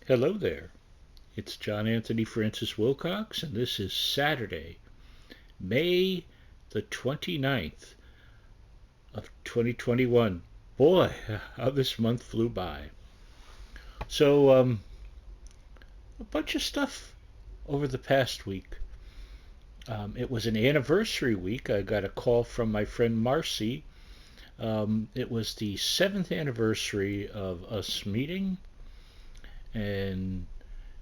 Hello there. It's John Anthony Francis Wilcox, and this is Saturday, May the 29th of 2021. Boy, how this month flew by. So, a bunch of stuff over the past week. It was an anniversary week. I got a call from my friend Marcy. It was the 7th anniversary of us meeting, and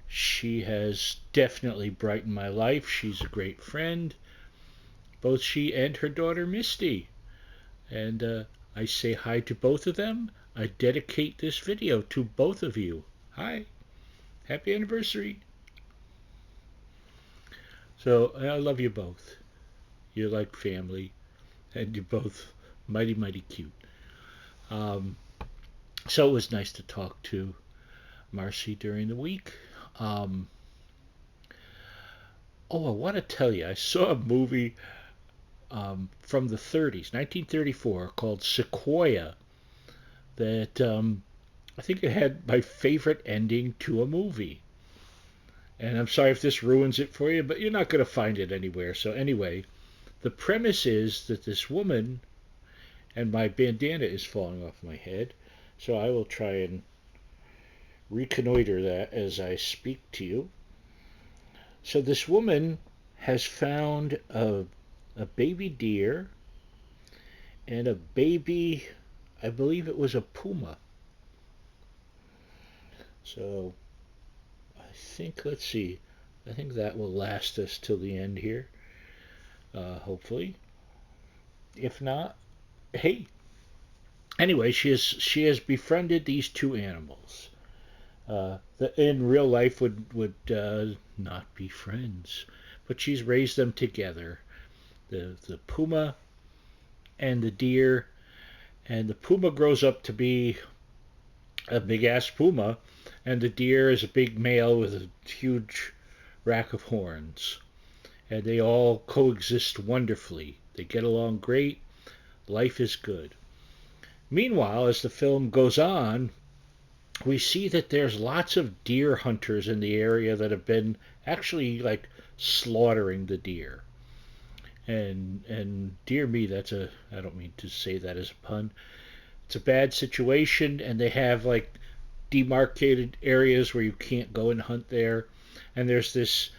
she has definitely brightened my life. She's a great friend, both she and her daughter Misty. And I say hi to both of them. I dedicate this video to both of you. Hi, happy anniversary. So I love you both. You're like family, and you're both mighty, mighty cute. Um, so it was nice to talk to Marcy during the week. Um, I want to tell you, I saw a movie from the 30s, 1934, called Sequoia, that I think it had my favorite ending to a movie. And I'm sorry if this ruins it for you, but you're not going to find it anywhere. So, anyway, the premise is that this woman, and my bandana is falling off my head, so I will try and reconnoiter that as I speak to you. So, this woman has found a baby deer and a baby, I believe it was a puma. So, let's see, I think that will last us till the end here, hopefully. If not, hey. Anyway, she has befriended these two animals that in real life would not be friends, but she's raised them together. The puma and the deer, and the puma grows up to be a big ass puma, and the deer is a big male with a huge rack of horns. And they all coexist wonderfully. They get along great. Life is good. Meanwhile, as the film goes on, we see that there's lots of deer hunters in the area that have been actually like slaughtering the deer. And dear me, I don't mean to say that as a pun. It's a bad situation, and they have like demarcated areas where you can't go and hunt there. And there's this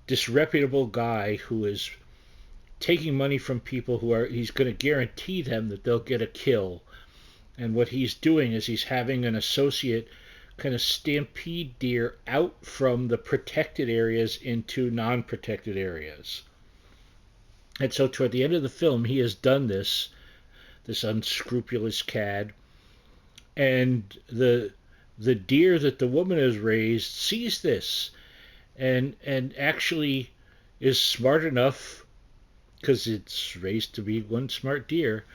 disreputable guy who is taking money from people he's going to guarantee them that they'll get a kill. And what he's doing is he's having an associate kind of stampede deer out from the protected areas into non-protected areas. And so toward the end of the film, he has done this unscrupulous cad, and the deer that the woman has raised sees this, and actually is smart enough, because it's raised to be one smart deer,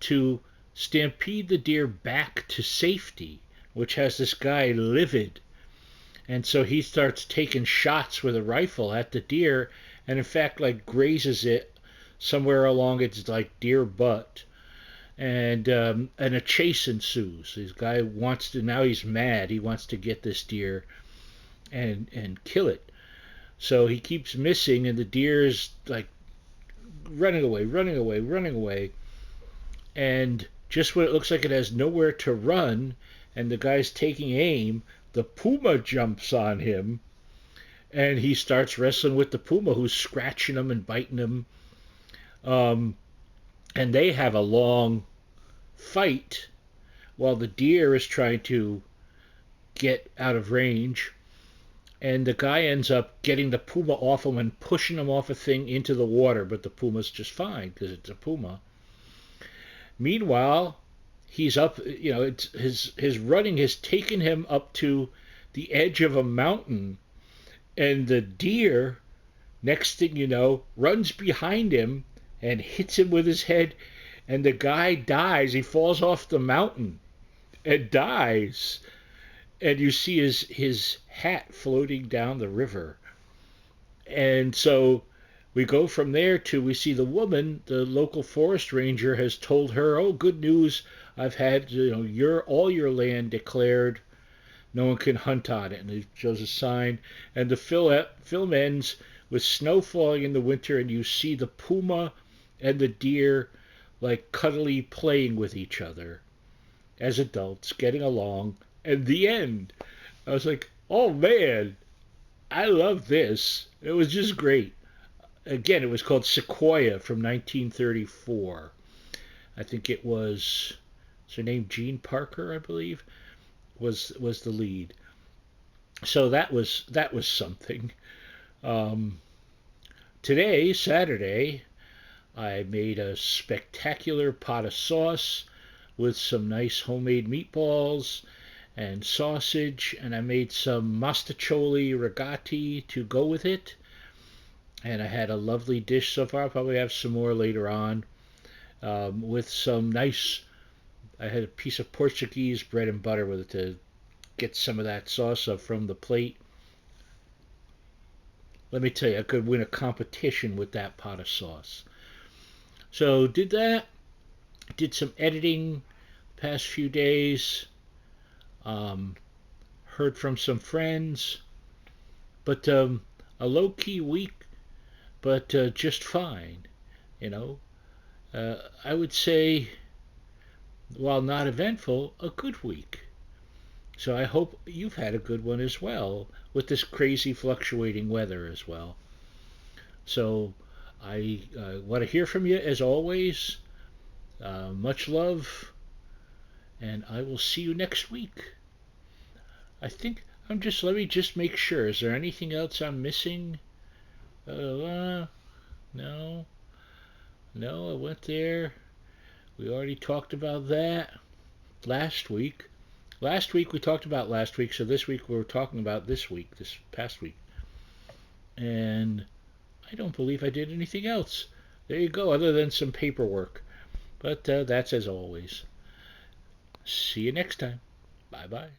to stampede the deer back to safety, which has this guy livid. And so he starts taking shots with a rifle at the deer, and in fact like grazes it somewhere along its like deer butt. And a chase ensues. This guy wants to, now he's mad. He wants to get this deer and kill it. So he keeps missing, and the deer is like running away, running away, running away. And just when it looks like it has nowhere to run, and the guy's taking aim, the puma jumps on him, and he starts wrestling with the puma, who's scratching him and biting him. Um, and they have a long fight while the deer is trying to get out of range. And the guy ends up getting the puma off him and pushing him off a thing into the water, but the puma's just fine because it's a puma. Meanwhile, he's up, his running has taken him up to the edge of a mountain, and the deer, next thing you know, runs behind him and hits him with his head, and the guy dies. He falls off the mountain and dies. And you see his hat floating down the river. And so we go from there to, we see the woman, the local forest ranger has told her, oh, good news, I've had all your land declared No one can hunt on it. And it shows a sign. And the film ends with snow falling in the winter, and you see the puma and the deer like cuddly playing with each other as adults, getting along. And the end. I was like, oh man, I love this. It was just great. Again, it was called Sequoia from 1934. I think it was, is her name Jean Parker, I believe, was the lead. So that was something. Um, Today, Saturday, I made a spectacular pot of sauce with some nice homemade meatballs and sausage, and I made some mastacholi rigati to go with it. And I had a lovely dish so far. I'll probably have some more later on with some nice. I had a piece of Portuguese bread and butter with it to get some of that salsa from the plate. Let me tell you, I could win a competition with that pot of sauce. So did that. Did some editing the past few days. Um, Heard from some friends, but a low key week, but just fine. You know, I would say, while not eventful, a good week. So I hope you've had a good one as well with this crazy fluctuating weather as well. So I want to hear from you as always. Much love, and I will see you next week. I think let me just make sure. Is there anything else I'm missing? No, no, I went there. We already talked about that last week. Last week we talked about last week, so this week we're talking about this week, this past week. And I don't believe I did anything else. There you go, other than some paperwork. But that's as always. See you next time. Bye bye.